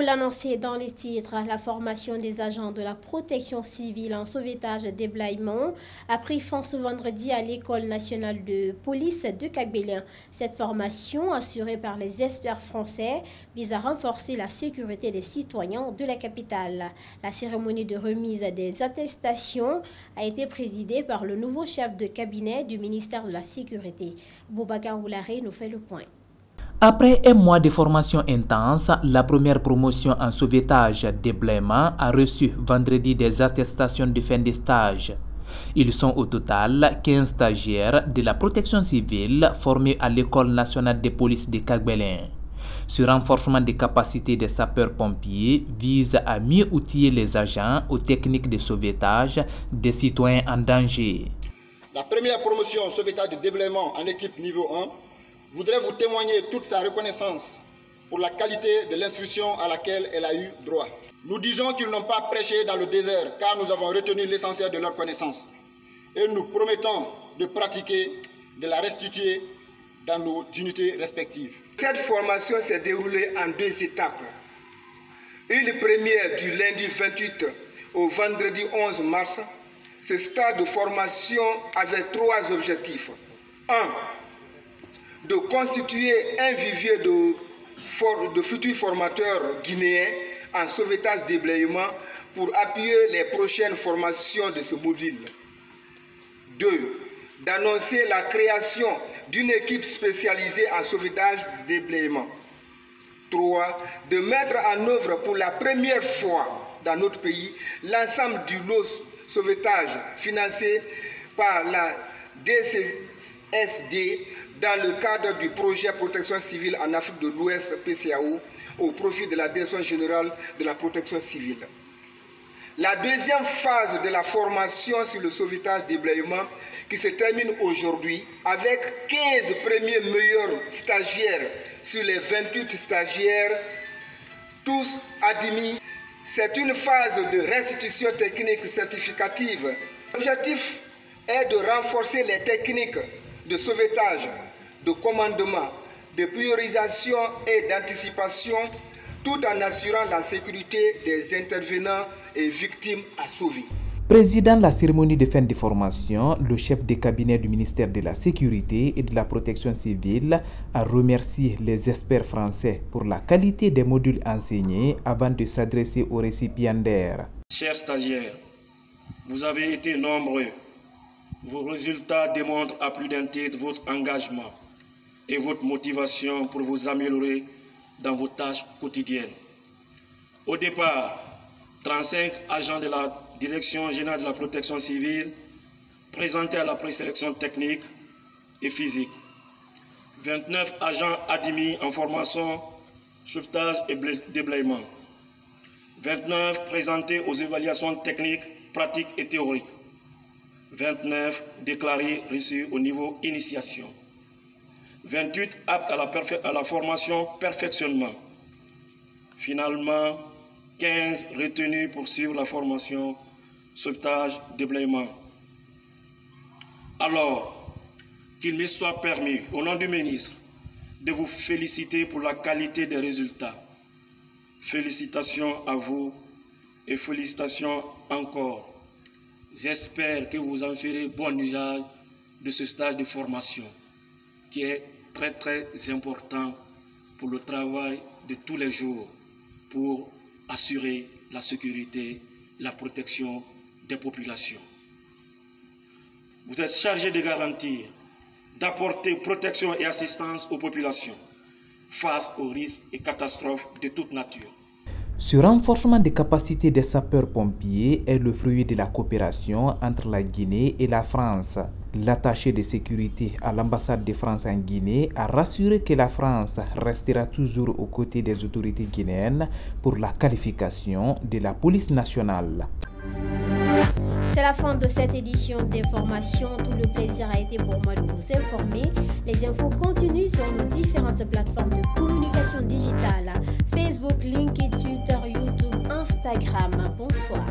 l'annoncer dans les titres, la formation des agents de la protection civile en sauvetage et déblaiement a pris fin ce vendredi à l'École nationale de police de Kagbélien. Cette formation, assurée par les experts français, vise à renforcer la sécurité des citoyens de la capitale. La cérémonie de remise des attestations a été présidée par le nouveau chef de cabinet du ministère de la Sécurité. Boubacar Oularé nous fait le point. Après un mois de formation intense, la première promotion en sauvetage déblaiement a reçu vendredi des attestations de fin de stage. Ils sont au total 15 stagiaires de la protection civile formés à l'École nationale de police de Kagbélien. Ce renforcement des capacités des sapeurs-pompiers vise à mieux outiller les agents aux techniques de sauvetage des citoyens en danger. La première promotion en sauvetage de déblaiement en équipe niveau 1 voudrais vous témoigner toute sa reconnaissance pour la qualité de l'instruction à laquelle elle a eu droit. Nous disons qu'ils n'ont pas prêché dans le désert car nous avons retenu l'essentiel de leur connaissance. Et nous promettons de pratiquer, de la restituer dans nos unités respectives. Cette formation s'est déroulée en 2 étapes. Une première du lundi 28 au vendredi 11 mars. Ce stade de formation avait 3 objectifs. 1. De constituer un vivier de futurs formateurs guinéens en sauvetage déblaiement pour appuyer les prochaines formations de ce module. 2. D'annoncer la création d'une équipe spécialisée en sauvetage déblaiement. 3. De mettre en œuvre pour la première fois dans notre pays l'ensemble du lot sauvetage financé par la DCSD dans le cadre du projet protection civile en Afrique de l'Ouest PCAO au profit de la Direction générale de la protection civile. La deuxième phase de la formation sur le sauvetage déblaiement qui se termine aujourd'hui avec 15 premiers meilleurs stagiaires sur les 28 stagiaires, tous admis. C'est une phase de restitution technique certificative. L'objectif est de renforcer les techniques de sauvetage, de commandement, de priorisation et d'anticipation, tout en assurant la sécurité des intervenants et victimes à sauver. Président de la cérémonie de fin de formation, le chef de cabinet du ministère de la Sécurité et de la Protection civile a remercié les experts français pour la qualité des modules enseignés avant de s'adresser aux récipiendaires. Chers stagiaires, vous avez été nombreux. Vos résultats démontrent à plus d'un titre votre engagement et votre motivation pour vous améliorer dans vos tâches quotidiennes. Au départ, 35 agents de la Direction générale de la protection civile présentés à la présélection technique et physique. 29 agents admis en formation, sauvetage et déblaiement. 29 présentés aux évaluations techniques, pratiques et théoriques. 29 déclarés reçus au niveau initiation. 28 aptes à la formation perfectionnement. Finalement, 15 retenus pour suivre la formation sauvetage déblaiement. Alors, qu'il me soit permis, au nom du ministre, de vous féliciter pour la qualité des résultats. Félicitations à vous et félicitations encore. J'espère que vous en ferez bon usage de ce stage de formation qui est très très important pour le travail de tous les jours pour assurer la sécurité, la protection des populations. Vous êtes chargé de garantir, d'apporter protection et assistance aux populations face aux risques et catastrophes de toute nature. Ce renforcement des capacités des sapeurs-pompiers est le fruit de la coopération entre la Guinée et la France. L'attaché de sécurité à l'ambassade de France en Guinée a rassuré que la France restera toujours aux côtés des autorités guinéennes pour la qualification de la police nationale. C'est la fin de cette édition d'information. Tout le plaisir a été pour moi de vous informer. Les infos continuent sur nos différentes plateformes de communication digitale. Facebook, LinkedIn, Twitter, YouTube, Instagram. Bonsoir.